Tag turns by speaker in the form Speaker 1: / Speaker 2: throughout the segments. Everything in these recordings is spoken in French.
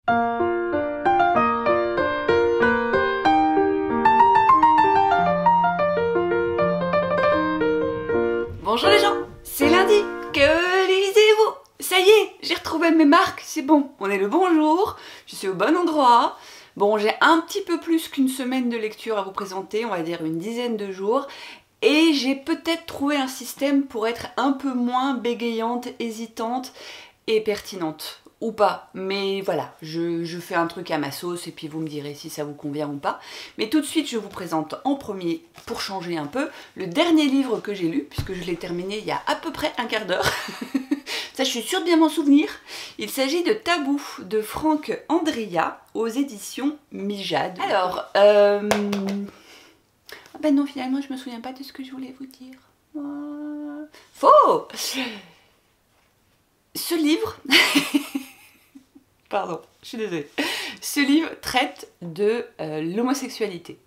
Speaker 1: Bonjour les gens, c'est lundi, que lisez-vous? Ça y est, j'ai retrouvé mes marques, c'est bon, on est le bonjour, je suis au bon endroit. Bon, j'ai un petit peu plus qu'une semaine de lecture à vous présenter, on va dire une dizaine de jours. Et j'ai peut-être trouvé un système pour être un peu moins bégayante, hésitante et pertinente. Ou pas, mais voilà, je fais un truc à ma sauce et puis vous me direz si ça vous convient ou pas. Mais tout de suite, je vous présente en premier, pour changer un peu, le dernier livre que j'ai lu, puisque je l'ai terminé il y a à peu près un quart d'heure. Ça, je suis sûre de bien m'en souvenir. Il s'agit de Tabou, de Franck Andria, aux éditions Mijade. Alors, ben non, finalement, je me souviens pas de ce que je voulais vous dire. Faux! Ce livre... Pardon, je suis désolée. Ce livre traite de l'homosexualité.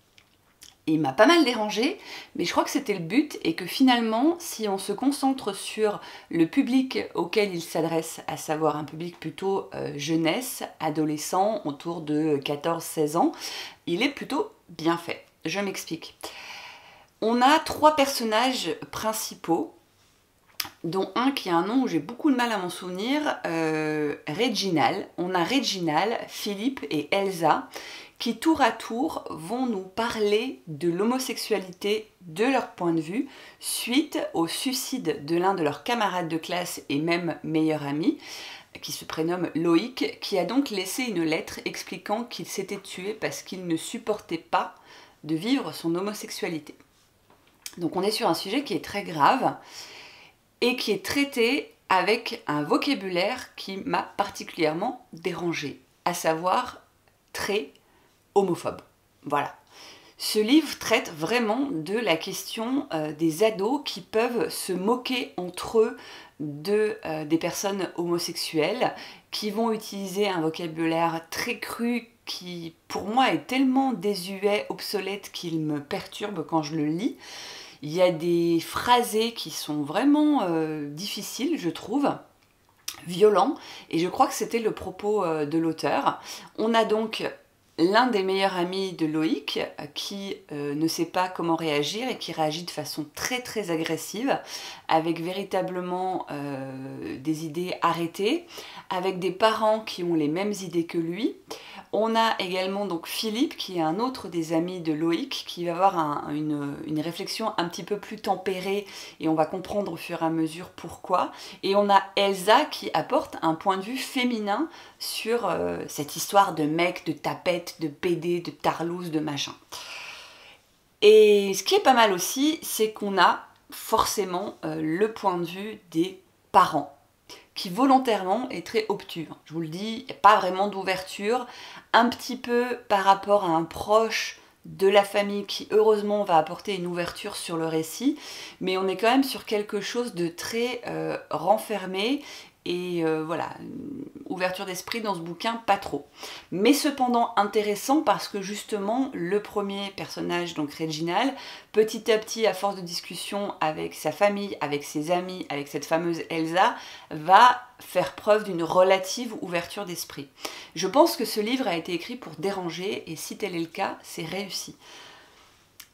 Speaker 1: Il m'a pas mal dérangé, mais je crois que c'était le but et que finalement, si on se concentre sur le public auquel il s'adresse, à savoir un public plutôt jeunesse, adolescent, autour de 14-16 ans, il est plutôt bien fait. Je m'explique. On a 3 personnages principaux, dont un qui a un nom où j'ai beaucoup de mal à m'en souvenir, Reginald. On a Reginald, Philippe et Elsa, qui tour à tour vont nous parler de l'homosexualité de leur point de vue, suite au suicide de l'un de leurs camarades de classe et même meilleur ami, qui se prénomme Loïc, qui a donc laissé une lettre expliquant qu'il s'était tué parce qu'il ne supportait pas de vivre son homosexualité. Donc on est sur un sujet qui est très grave, et qui est traité avec un vocabulaire qui m'a particulièrement dérangée, à savoir très homophobe. Voilà. Ce livre traite vraiment de la question des ados qui peuvent se moquer entre eux des personnes homosexuelles, qui vont utiliser un vocabulaire très cru qui, pour moi, est tellement désuet, obsolète, qu'il me perturbe quand je le lis. Il y a des phrasés qui sont vraiment difficiles, je trouve, violents, et je crois que c'était le propos de l'auteur. On a donc l'un des meilleurs amis de Loïc qui ne sait pas comment réagir et qui réagit de façon très très agressive, avec véritablement des idées arrêtées, avec des parents qui ont les mêmes idées que lui. On a également donc Philippe, qui est un autre des amis de Loïc, qui va avoir une réflexion un petit peu plus tempérée, et on va comprendre au fur et à mesure pourquoi. Et on a Elsa, qui apporte un point de vue féminin sur cette histoire de mec, de tapette, de PD, de tarlouse, de machin. Et ce qui est pas mal aussi, c'est qu'on a forcément le point de vue des parents, qui volontairement est très obtus. Je vous le dis, il n'y a pas vraiment d'ouverture, un petit peu par rapport à un proche de la famille qui heureusement va apporter une ouverture sur le récit, mais on est quand même sur quelque chose de très renfermé, et voilà, ouverture d'esprit dans ce bouquin, pas trop. Mais cependant intéressant parce que justement, le premier personnage, donc Reginald, petit à petit, à force de discussion avec sa famille, avec ses amis, avec cette fameuse Elsa, va faire preuve d'une relative ouverture d'esprit. Je pense que ce livre a été écrit pour déranger, et si tel est le cas, c'est réussi.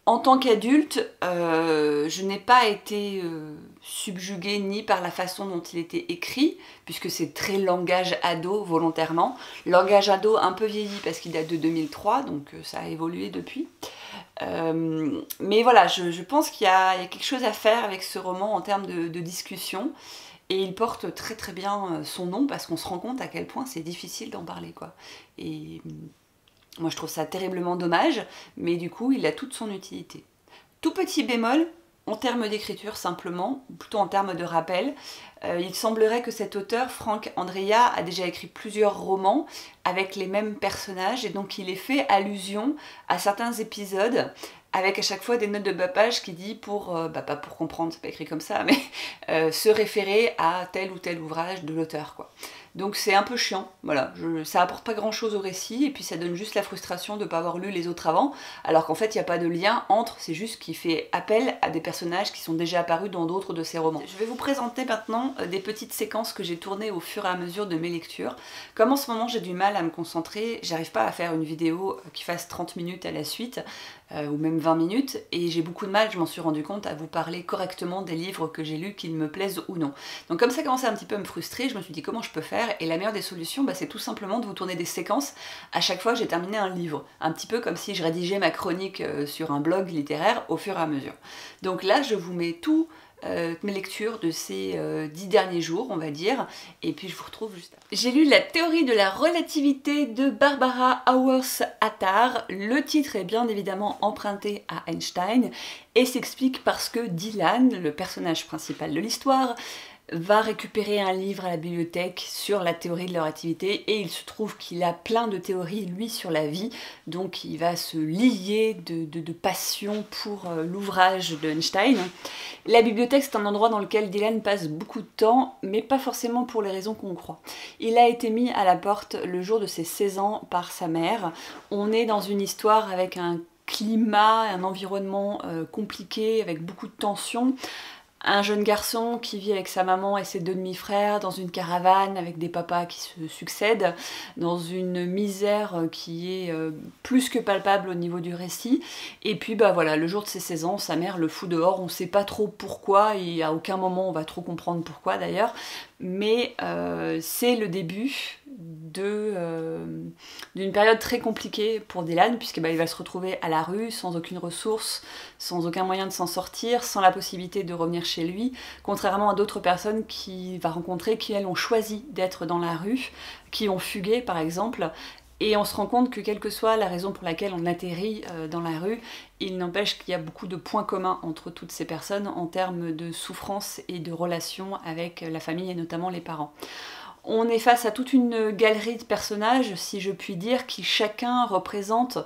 Speaker 1: En tant qu'adulte, je n'ai pas été subjuguée ni par la façon dont il était écrit, puisque c'est très langage ado volontairement. Langage ado un peu vieilli parce qu'il date de 2003, donc ça a évolué depuis. Mais voilà, je pense qu'il y a quelque chose à faire avec ce roman en termes de discussion. Et il porte très très bien son nom, parce qu'on se rend compte à quel point c'est difficile d'en parler, quoi. Et moi je trouve ça terriblement dommage, mais du coup il a toute son utilité. Tout petit bémol, en termes d'écriture simplement, ou plutôt en termes de rappel, il semblerait que cet auteur, Franck Andria, a déjà écrit plusieurs romans avec les mêmes personnages, et donc il est fait allusion à certains épisodes, avec à chaque fois des notes de bas page qui dit pas pour comprendre, c'est pas écrit comme ça, mais se référer à tel ou tel ouvrage de l'auteur, quoi. Donc c'est un peu chiant, voilà, ça apporte pas grand chose au récit, et puis ça donne juste la frustration de ne pas avoir lu les autres avant, alors qu'en fait il n'y a pas de lien entre, c'est juste qu'il fait appel à des personnages qui sont déjà apparus dans d'autres de ses romans. Je vais vous présenter maintenant des petites séquences que j'ai tournées au fur et à mesure de mes lectures. Comme en ce moment j'ai du mal à me concentrer, j'arrive pas à faire une vidéo qui fasse 30 minutes à la suite, ou même 20 minutes, et j'ai beaucoup de mal, je m'en suis rendu compte, à vous parler correctement des livres que j'ai lus, qu'ils me plaisent ou non. Donc comme ça commençait un petit peu à me frustrer, je me suis dit comment je peux faire, et la meilleure des solutions, c'est tout simplement de vous tourner des séquences à chaque fois que j'ai terminé un livre. Un petit peu comme si je rédigeais ma chronique sur un blog littéraire au fur et à mesure. Donc là, je vous mets tout mes lectures de ces 10 derniers jours, on va dire, et puis je vous retrouve juste après. J'ai lu La théorie de la relativité de Barbara Auers-Attar. Le titre est bien évidemment emprunté à Einstein et s'explique parce que Dylan, le personnage principal de l'histoire, va récupérer un livre à la bibliothèque sur la théorie de la relativité, et il se trouve qu'il a plein de théories lui sur la vie, donc il va se lier de passion pour l'ouvrage de Einstein. La bibliothèque, c'est un endroit dans lequel Dylan passe beaucoup de temps, mais pas forcément pour les raisons qu'on croit. Il a été mis à la porte le jour de ses 16 ans par sa mère. On est dans une histoire avec un climat, un environnement compliqué, avec beaucoup de tensions. Un jeune garçon qui vit avec sa maman et ses 2 demi-frères dans une caravane avec des papas qui se succèdent, dans une misère qui est plus que palpable au niveau du récit. Et puis voilà, le jour de ses 16 ans, sa mère le fout dehors, on sait pas trop pourquoi, et à aucun moment on va trop comprendre pourquoi d'ailleurs, mais c'est le début d'une période très compliquée pour Dylan, puisqu'il va se retrouver à la rue, sans aucune ressource, sans aucun moyen de s'en sortir, sans la possibilité de revenir chez lui, contrairement à d'autres personnes qu'il va rencontrer qui, elles, ont choisi d'être dans la rue, qui ont fugué par exemple. Et on se rend compte que quelle que soit la raison pour laquelle on atterrit dans la rue, il n'empêche qu'il y a beaucoup de points communs entre toutes ces personnes en termes de souffrance et de relations avec la famille et notamment les parents. On est face à toute une galerie de personnages, si je puis dire, qui chacun représente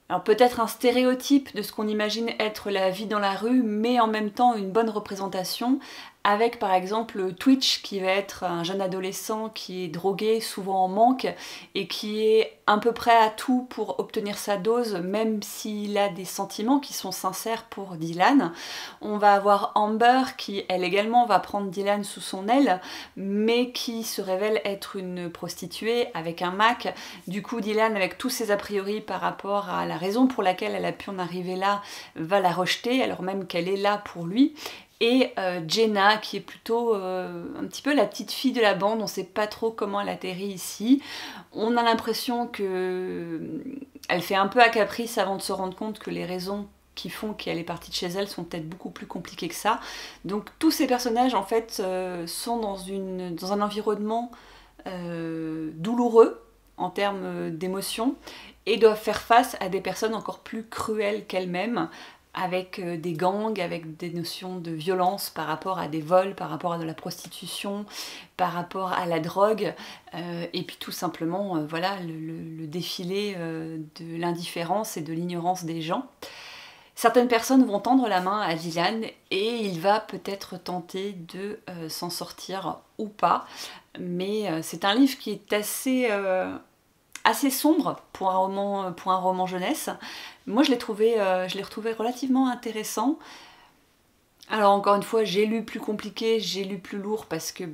Speaker 1: alors peut-être un stéréotype de ce qu'on imagine être la vie dans la rue, mais en même temps une bonne représentation, avec par exemple Twitch qui va être un jeune adolescent qui est drogué, souvent en manque, et qui est un peu prêt à tout pour obtenir sa dose, même s'il a des sentiments qui sont sincères pour Dylan. On va avoir Amber qui, elle également, va prendre Dylan sous son aile, mais qui se révèle être une prostituée avec un Mac. Du coup, Dylan, avec tous ses a priori par rapport à la raison pour laquelle elle a pu en arriver là, va la rejeter, alors même qu'elle est là pour lui. Et Jenna, qui est plutôt un petit peu la petite fille de la bande, on sait pas trop comment elle atterrit ici. On a l'impression qu'elle fait un peu à caprice avant de se rendre compte que les raisons qui font qu'elle est partie de chez elle sont peut-être beaucoup plus compliquées que ça. Donc tous ces personnages en fait sont dans un environnement douloureux en termes d'émotions et doivent faire face à des personnes encore plus cruelles qu'elles-mêmes, avec des gangs, avec des notions de violence par rapport à des vols, par rapport à de la prostitution, par rapport à la drogue, et puis tout simplement voilà, le défilé de l'indifférence et de l'ignorance des gens. Certaines personnes vont tendre la main à Dylan et il va peut-être tenter de s'en sortir ou pas, mais c'est un livre qui est assez sombre pour un roman jeunesse. Moi je l'ai retrouvé relativement intéressant. Alors encore une fois, j'ai lu plus compliqué, j'ai lu plus lourd parce que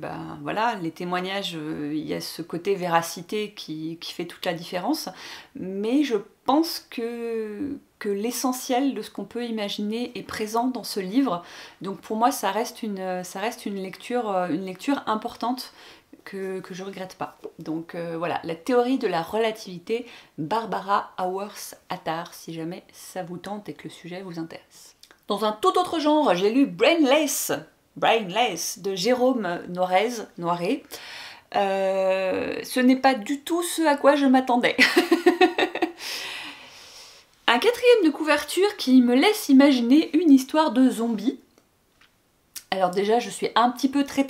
Speaker 1: voilà, les témoignages, il y a ce côté véracité qui fait toute la différence. Mais je pense que l'essentiel de ce qu'on peut imaginer est présent dans ce livre. Donc pour moi, ça reste une lecture importante que je regrette pas. Donc voilà, La théorie de la relativité, Barbara Auers-Attar, si jamais ça vous tente et que le sujet vous intéresse. Dans un tout autre genre, j'ai lu Brainless de Jérôme Noiret. Ce n'est pas du tout ce à quoi je m'attendais. Un quatrième de couverture qui me laisse imaginer une histoire de zombies. Alors déjà, je suis un petit peu très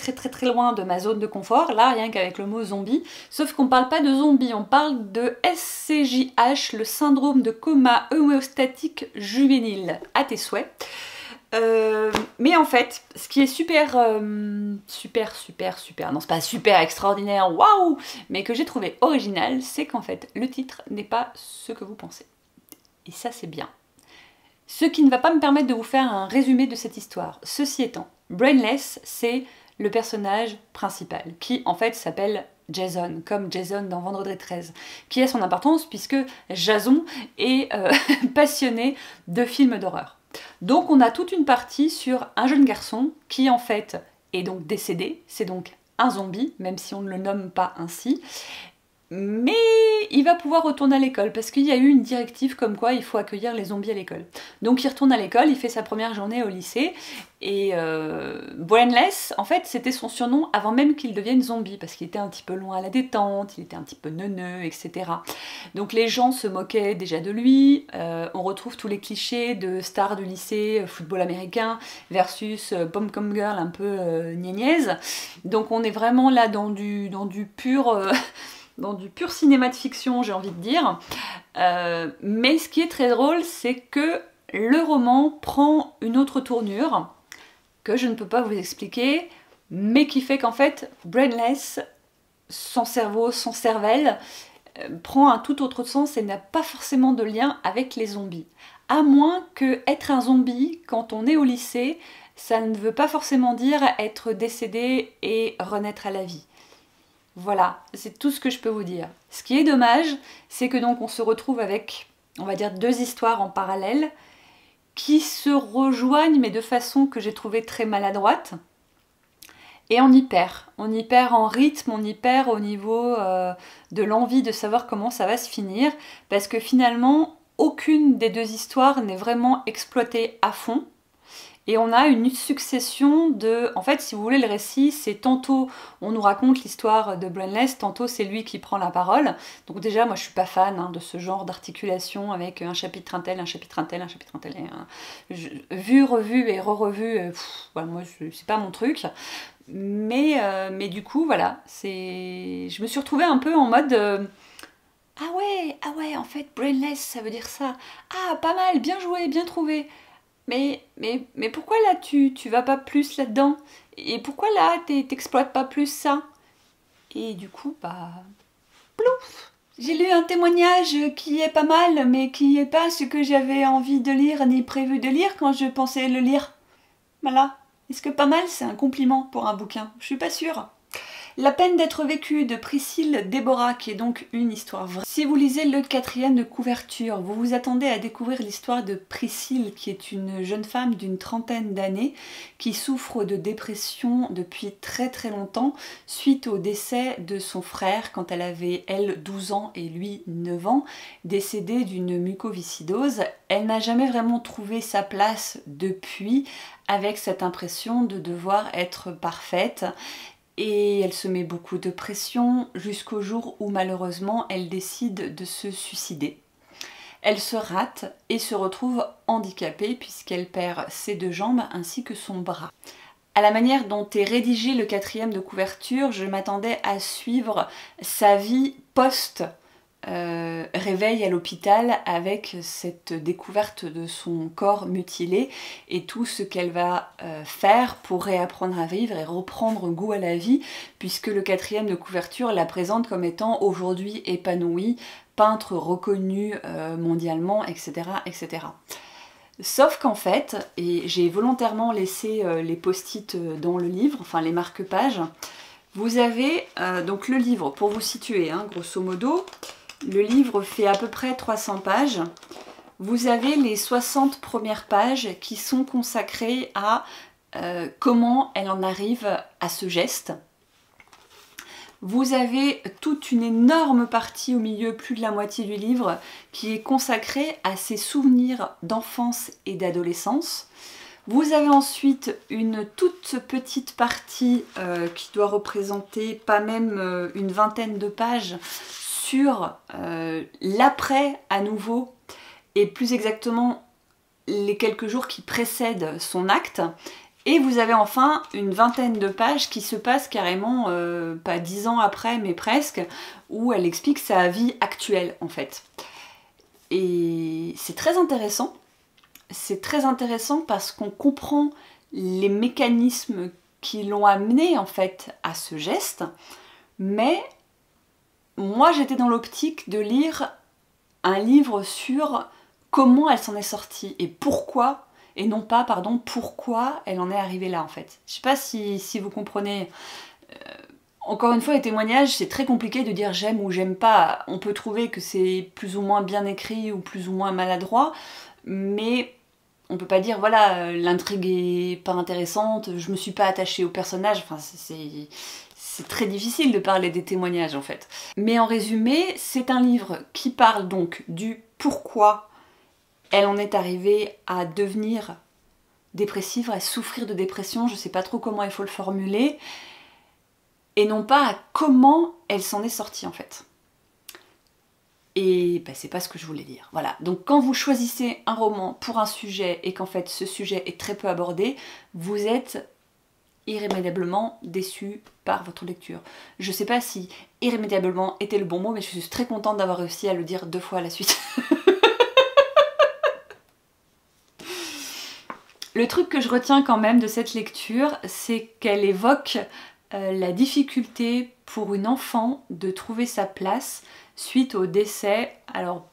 Speaker 1: loin de ma zone de confort, là, rien qu'avec le mot zombie. Sauf qu'on parle pas de zombies, on parle de SCJH, le syndrome de coma homéostatique juvénile, à tes souhaits. Mais en fait, ce qui est super, non c'est pas super extraordinaire, waouh, mais que j'ai trouvé original, c'est qu'en fait, le titre n'est pas ce que vous pensez. Et ça, c'est bien. Ce qui ne va pas me permettre de vous faire un résumé de cette histoire. Ceci étant, Brainless, c'est le personnage principal, qui en fait s'appelle Jason, comme Jason dans Vendredi 13, qui a son importance puisque Jason est passionné de films d'horreur. Donc on a toute une partie sur un jeune garçon qui en fait est donc décédé, c'est donc un zombie, même si on ne le nomme pas ainsi, mais il va pouvoir retourner à l'école parce qu'il y a eu une directive comme quoi il faut accueillir les zombies à l'école. Donc il retourne à l'école, il fait sa première journée au lycée et Brainless, en fait, c'était son surnom avant même qu'il devienne zombie parce qu'il était un petit peu loin à la détente, il était un petit peu neuneux, etc. Donc les gens se moquaient déjà de lui, on retrouve tous les clichés de stars du lycée, football américain versus pom-com girl un peu gnégnaise. Donc on est vraiment là dans du pur... dans du pur cinéma de fiction, j'ai envie de dire. Mais ce qui est très drôle, c'est que le roman prend une autre tournure, que je ne peux pas vous expliquer, mais qui fait qu'en fait, Brainless, son cerveau, son cervelle, prend un tout autre sens et n'a pas forcément de lien avec les zombies. À moins que être un zombie, quand on est au lycée, ça ne veut pas forcément dire être décédé et renaître à la vie. Voilà, c'est tout ce que je peux vous dire. Ce qui est dommage, c'est que donc on se retrouve avec, on va dire, deux histoires en parallèle qui se rejoignent, mais de façon que j'ai trouvée très maladroite. Et on y perd en rythme, on y perd au niveau de l'envie de savoir comment ça va se finir, parce que finalement, aucune des deux histoires n'est vraiment exploitée à fond. Et on a une succession de... En fait, si vous voulez, le récit, c'est tantôt on nous raconte l'histoire de Brainless, tantôt c'est lui qui prend la parole. Donc déjà, moi je suis pas fan de ce genre d'articulation avec un chapitre un tel, un chapitre un tel, un chapitre un tel. Vu, revu et re-revu, voilà, moi c'est pas mon truc. Mais du coup, voilà, je me suis retrouvée un peu en mode... ah ouais, en fait, Brainless, ça veut dire ça. Ah, pas mal, bien joué, bien trouvé. Mais pourquoi là tu vas pas plus là-dedans? Et pourquoi là t'exploites pas plus ça? Et du coup, bah... plouf! J'ai lu un témoignage qui est pas mal, mais qui est pas ce que j'avais envie de lire ni prévu de lire quand je pensais le lire. Voilà. Est-ce que pas mal c'est un compliment pour un bouquin? Je suis pas sûre. La peine d'être vécue de Priscille Déborah, qui est donc une histoire vraie. Si vous lisez le 4e de couverture, vous vous attendez à découvrir l'histoire de Priscille, qui est une jeune femme d'une trentaine d'années, qui souffre de dépression depuis très très longtemps, suite au décès de son frère, quand elle avait, elle, 12 ans et lui 9 ans, décédé d'une mucoviscidose. Elle n'a jamais vraiment trouvé sa place depuis, avec cette impression de devoir être parfaite. Et elle se met beaucoup de pression jusqu'au jour où malheureusement elle décide de se suicider. Elle se rate et se retrouve handicapée puisqu'elle perd ses deux jambes ainsi que son bras. À la manière dont est rédigé le 4e de couverture, je m'attendais à suivre sa vie réveil à l'hôpital avec cette découverte de son corps mutilé et tout ce qu'elle va faire pour réapprendre à vivre et reprendre goût à la vie, puisque le 4e de couverture la présente comme étant aujourd'hui épanouie, peintre reconnu mondialement, etc., etc. Sauf qu'en fait, et j'ai volontairement laissé les post-it dans le livre, enfin les marque-pages, vous avez donc le livre, pour vous situer, grosso modo. Le livre fait à peu près 300 pages. Vous avez les 60 premières pages qui sont consacrées à comment elle en arrive à ce geste. Vous avez toute une énorme partie au milieu, plus de la moitié du livre, qui est consacrée à ses souvenirs d'enfance et d'adolescence. Vous avez ensuite une toute petite partie qui doit représenter pas même une vingtaine de pages sur l'après à nouveau, et plus exactement les quelques jours qui précèdent son acte. Et vous avez enfin une vingtaine de pages qui se passent carrément, pas 10 ans après, mais presque, où elle explique sa vie actuelle en fait. Et c'est très intéressant. c'est très intéressant parce qu'on comprend les mécanismes qui l'ont amené en fait à ce geste, mais moi j'étais dans l'optique de lire un livre sur comment elle s'en est sortie et pourquoi, et non pas, pardon, pourquoi elle en est arrivée là en fait. Je sais pas si vous comprenez. Encore une fois, les témoignages, c'est très compliqué de dire j'aime ou j'aime pas. On peut trouver que c'est plus ou moins bien écrit ou plus ou moins maladroit, mais on peut pas dire voilà, l'intrigue est pas intéressante, je me suis pas attachée au personnage. Enfin, c'est très difficile de parler des témoignages en fait. Mais en résumé, c'est un livre qui parle donc du pourquoi elle en est arrivée à devenir dépressive, à souffrir de dépression, je sais pas trop comment il faut le formuler, et non pas à comment elle s'en est sortie en fait. Et c'est pas ce que je voulais dire. Voilà, donc quand vous choisissez un roman pour un sujet et qu'en fait ce sujet est très peu abordé, vous êtes irrémédiablement déçu par votre lecture. Je sais pas si irrémédiablement était le bon mot, mais je suis très contente d'avoir réussi à le dire 2 fois à la suite. Le truc que je retiens quand même de cette lecture, c'est qu'elle évoque la difficulté pour une enfant de trouver sa place suite au décès, alors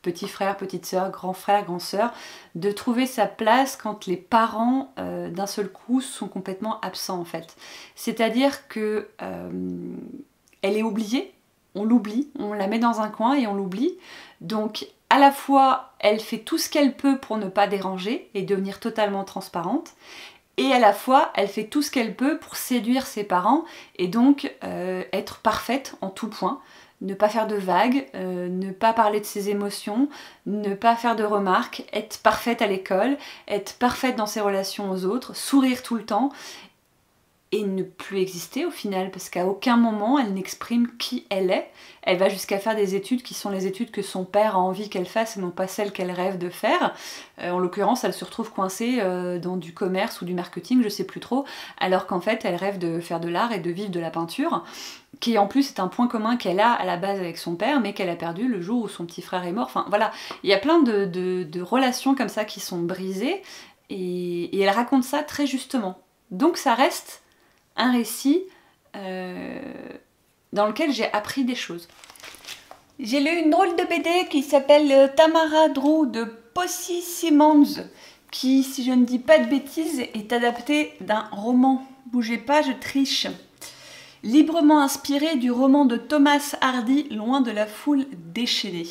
Speaker 1: petit frère, petite sœur, grand frère, grande sœur, de trouver sa place quand les parents d'un seul coup sont complètement absents en fait. C'est-à-dire que elle est oubliée, on l'oublie, on la met dans un coin et on l'oublie. Donc à la fois elle fait tout ce qu'elle peut pour ne pas déranger et devenir totalement transparente, et à la fois elle fait tout ce qu'elle peut pour séduire ses parents et donc être parfaite en tout point. Ne pas faire de vagues, ne pas parler de ses émotions, ne pas faire de remarques, être parfaite à l'école, être parfaite dans ses relations aux autres, sourire tout le temps et ne plus exister au final, parce qu'à aucun moment elle n'exprime qui elle est. Elle va jusqu'à faire des études qui sont les études que son père a envie qu'elle fasse et non pas celles qu'elle rêve de faire. En l'occurrence, elle se retrouve coincée dans du commerce ou du marketing, je sais plus trop, alors qu'en fait elle rêve de faire de l'art et de vivre de la peinture, qui en plus est un point commun qu'elle a à la base avec son père, mais qu'elle a perdu le jour où son petit frère est mort. Enfin voilà, il y a plein de relations comme ça qui sont brisées, et elle raconte ça très justement. Donc ça reste un récit dans lequel j'ai appris des choses. J'ai lu une drôle de BD qui s'appelle Tamara Drew de Posy Simmonds, qui, si je ne dis pas de bêtises, est adaptée d'un roman. Bougez pas, je triche. Librement inspiré du roman de Thomas Hardy, Loin de la foule déchaînée.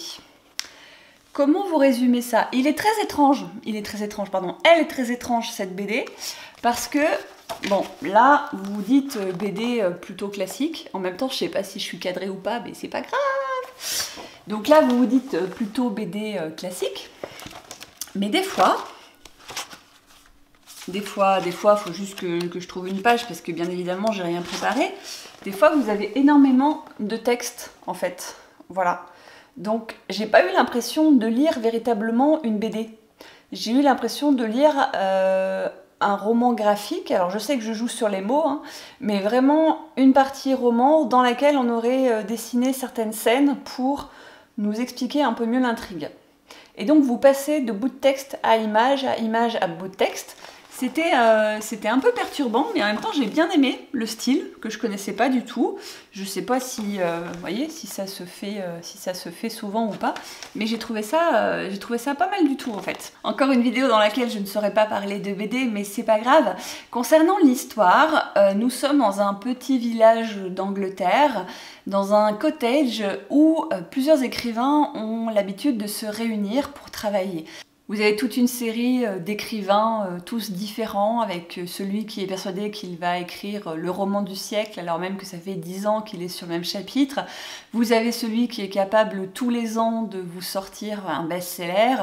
Speaker 1: Comment vous résumer ça? Elle est très étrange cette BD, parce que bon, là, vous vous dites BD plutôt classique. En même temps, je sais pas si je suis cadrée ou pas, mais c'est pas grave. Donc là, vous vous dites plutôt BD classique. Mais des fois, faut juste que je trouve une page, parce que bien évidemment, j'ai rien préparé. Des fois, vous avez énormément de textes, en fait. Voilà. Donc, j'ai pas eu l'impression de lire véritablement une BD. J'ai eu l'impression de lire un roman graphique. Alors je sais que je joue sur les mots, hein, mais vraiment une partie roman dans laquelle on aurait dessiné certaines scènes pour nous expliquer un peu mieux l'intrigue. Et donc vous passez de bout de texte à image à bout de texte. C'était un peu perturbant, mais en même temps j'ai bien aimé le style que je connaissais pas du tout. Je sais pas si, vous voyez, si ça se fait souvent ou pas, mais j'ai trouvé ça pas mal du tout en fait. Encore une vidéo dans laquelle je ne saurais pas parler de BD, mais c'est pas grave. Concernant l'histoire, nous sommes dans un petit village d'Angleterre, dans un cottage où plusieurs écrivains ont l'habitude de se réunir pour travailler. Vous avez toute une série d'écrivains, tous différents, avec celui qui est persuadé qu'il va écrire le roman du siècle, alors même que ça fait 10 ans qu'il est sur le même chapitre. Vous avez celui qui est capable tous les ans de vous sortir un best-seller.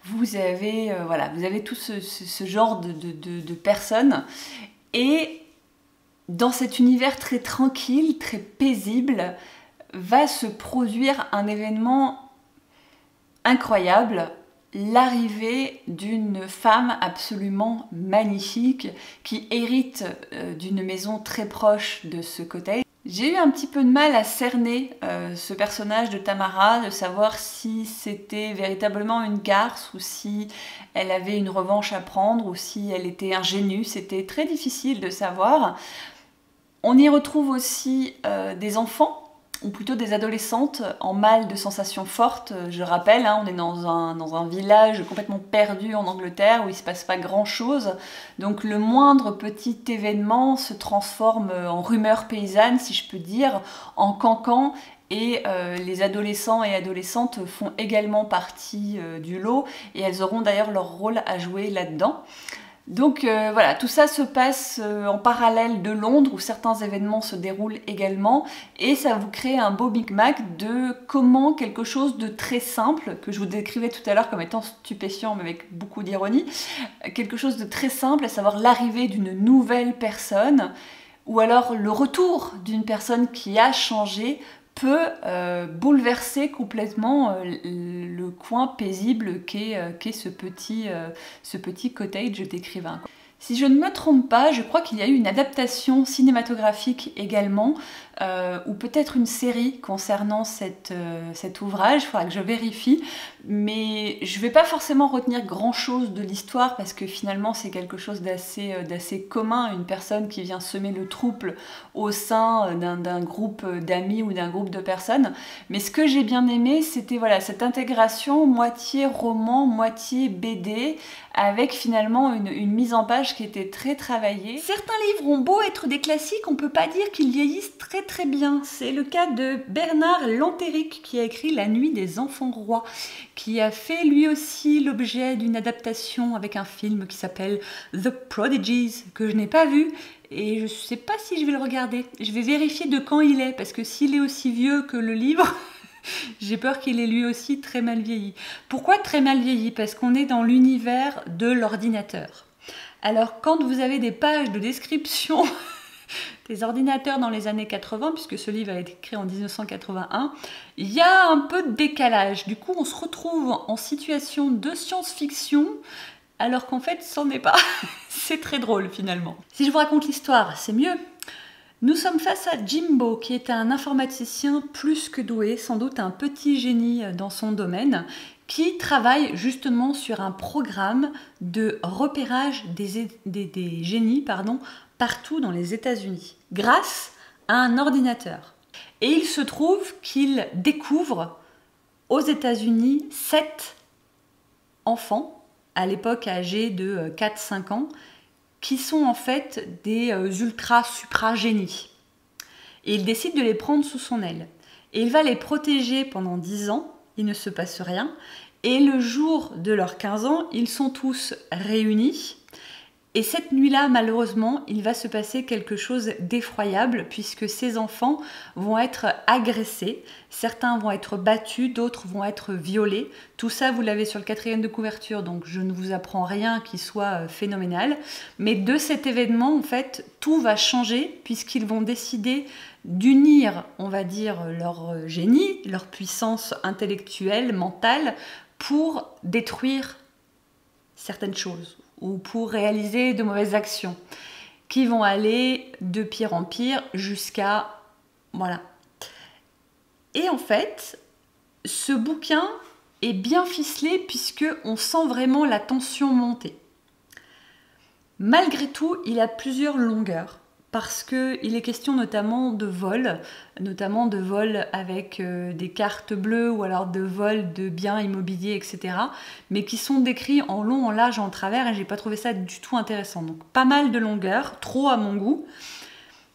Speaker 1: Vous avez tout ce genre de personnes. Et dans cet univers très tranquille, très paisible, va se produire un événement incroyable. L'arrivée d'une femme absolument magnifique qui hérite d'une maison très proche de ce cottage. J'ai eu un petit peu de mal à cerner ce personnage de Tamara, de savoir si c'était véritablement une garce ou si elle avait une revanche à prendre ou si elle était ingénue. C'était très difficile de savoir. On y retrouve aussi des enfants, ou plutôt des adolescentes en mal de sensations fortes. Je rappelle, hein, on est dans un village complètement perdu en Angleterre où il ne se passe pas grand-chose. Donc le moindre petit événement se transforme en rumeur paysanne, si je peux dire, en cancan. Et les adolescents et adolescentes font également partie du lot et elles auront d'ailleurs leur rôle à jouer là-dedans. Donc voilà, tout ça se passe en parallèle de Londres où certains événements se déroulent également et ça vous crée un beau micmac de comment quelque chose de très simple, que je vous décrivais tout à l'heure comme étant stupéfiant mais avec beaucoup d'ironie, quelque chose de très simple, à savoir l'arrivée d'une nouvelle personne ou alors le retour d'une personne qui a changé peut bouleverser complètement le coin paisible qu'est ce petit cottage d'écrivain. Si je ne me trompe pas, je crois qu'il y a eu une adaptation cinématographique également, ou peut-être une série concernant cet ouvrage, il faudra que je vérifie, mais je ne vais pas forcément retenir grand-chose de l'histoire parce que finalement c'est quelque chose d'assez commun, une personne qui vient semer le trouble au sein d'un groupe d'amis ou d'un groupe de personnes, mais ce que j'ai bien aimé, c'était voilà, cette intégration moitié roman, moitié BD, avec finalement une mise en page qui était très travaillée. Certains livres ont beau être des classiques, on ne peut pas dire qu'ils vieillissent très bien. C'est le cas de Bernard Lantéric qui a écrit La Nuit des Enfants Rois, qui a fait lui aussi l'objet d'une adaptation avec un film qui s'appelle The Prodigies, que je n'ai pas vu. Et je ne sais pas si je vais le regarder. Je vais vérifier de quand il est, parce que s'il est aussi vieux que le livre, j'ai peur qu'il ait lui aussi très mal vieilli. Pourquoi très mal vieilli? Parce qu'on est dans l'univers de l'ordinateur. Alors quand vous avez des pages de description des ordinateurs dans les années 80, puisque ce livre a été écrit en 1981, il y a un peu de décalage. Du coup, on se retrouve en situation de science-fiction, alors qu'en fait, c'en est pas. C'est très drôle finalement. Si je vous raconte l'histoire, c'est mieux. Nous sommes face à Jimbo, qui est un informaticien plus que doué, sans doute un petit génie dans son domaine, qui travaille justement sur un programme de repérage des génies partout dans les États-Unis, grâce à un ordinateur. Et il se trouve qu'il découvre aux États-Unis 7 enfants, à l'époque âgés de 4-5 ans, qui sont en fait des ultra-supra-génies. Et il décide de les prendre sous son aile. Et il va les protéger pendant 10 ans, il ne se passe rien. Et le jour de leurs 15 ans, ils sont tous réunis. Et cette nuit-là, malheureusement, il va se passer quelque chose d'effroyable puisque ces enfants vont être agressés. Certains vont être battus, d'autres vont être violés. Tout ça, vous l'avez sur le 4e de couverture, donc je ne vous apprends rien qui soit phénoménal. Mais de cet événement, en fait, tout va changer puisqu'ils vont décider d'unir, on va dire, leur génie, leur puissance intellectuelle, mentale, pour détruire certaines choses ou pour réaliser de mauvaises actions qui vont aller de pire en pire jusqu'à... Voilà. Et en fait, ce bouquin est bien ficelé puisque on sent vraiment la tension monter. Malgré tout, il a plusieurs longueurs parce qu'il est question notamment de vol avec des cartes bleues ou alors de vol de biens immobiliers, etc. mais qui sont décrits en long, en large, en travers et j'ai pas trouvé ça du tout intéressant. Donc pas mal de longueur, trop à mon goût,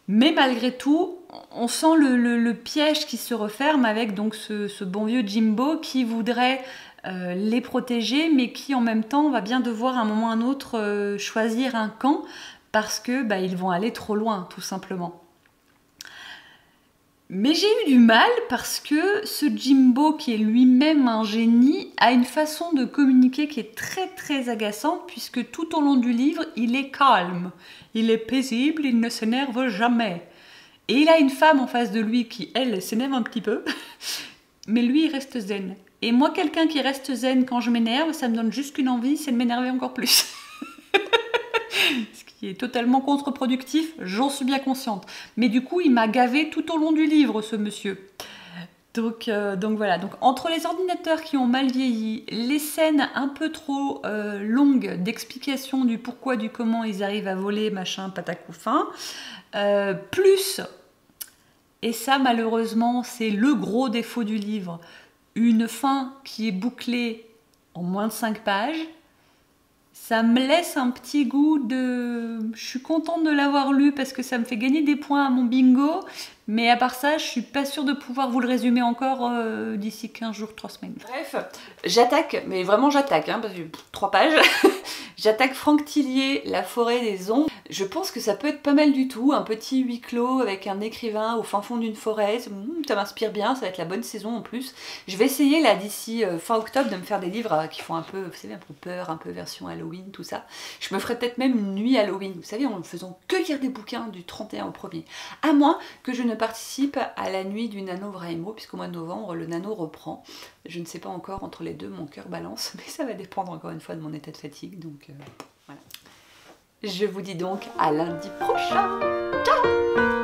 Speaker 1: mais malgré tout, on sent le piège qui se referme avec donc ce bon vieux Jimbo qui voudrait les protéger mais qui en même temps va bien devoir à un moment ou à un autre choisir un camp parce que ils vont aller trop loin, tout simplement. Mais j'ai eu du mal parce que ce Jimbo, qui est lui-même un génie, a une façon de communiquer qui est très agaçante puisque tout au long du livre, il est calme, il est paisible, il ne s'énerve jamais. Et il a une femme en face de lui qui, elle, s'énerve un petit peu, mais lui, il reste zen. Et moi, quelqu'un qui reste zen quand je m'énerve, ça me donne juste qu'une envie, c'est de m'énerver encore plus.
Speaker 2: Ce qui est totalement contre-productif, j'en suis bien consciente. Mais du coup, il m'a gavé tout au long du livre, ce monsieur. Donc voilà, donc entre les ordinateurs qui ont mal vieilli, les scènes un peu trop longues d'explication du pourquoi, du comment ils arrivent à voler, machin, patacouffin, plus, et ça malheureusement c'est le gros défaut du livre, une fin qui est bouclée en moins de 5 pages, ça me laisse un petit goût de... Je suis contente de l'avoir lu parce que ça me fait gagner des points à mon bingo, mais à part ça, je suis pas sûre de pouvoir vous le résumer encore d'ici 15 jours, 3 semaines.
Speaker 1: Bref, j'attaque, mais vraiment j'attaque, hein, parce que 3 pages. J'attaque Franck Tillier, La forêt des ombres. Je pense que ça peut être pas mal du tout, un petit huis clos avec un écrivain au fin fond d'une forêt, ça m'inspire bien, ça va être la bonne saison en plus. Je vais essayer là d'ici fin octobre de me faire des livres qui font un peu, vous savez, un peu peur, un peu version Halloween, tout ça. Je me ferai peut-être même une nuit Halloween, vous savez, en ne faisant que lire des bouquins du 31 au 1er. À moins que je ne participe à la nuit du NaNoWriMo, puisqu'au mois de novembre, le nano reprend. Je ne sais pas encore entre les deux, mon cœur balance, mais ça va dépendre encore une fois de mon état de fatigue, donc voilà. Je vous dis donc à lundi prochain. Ciao!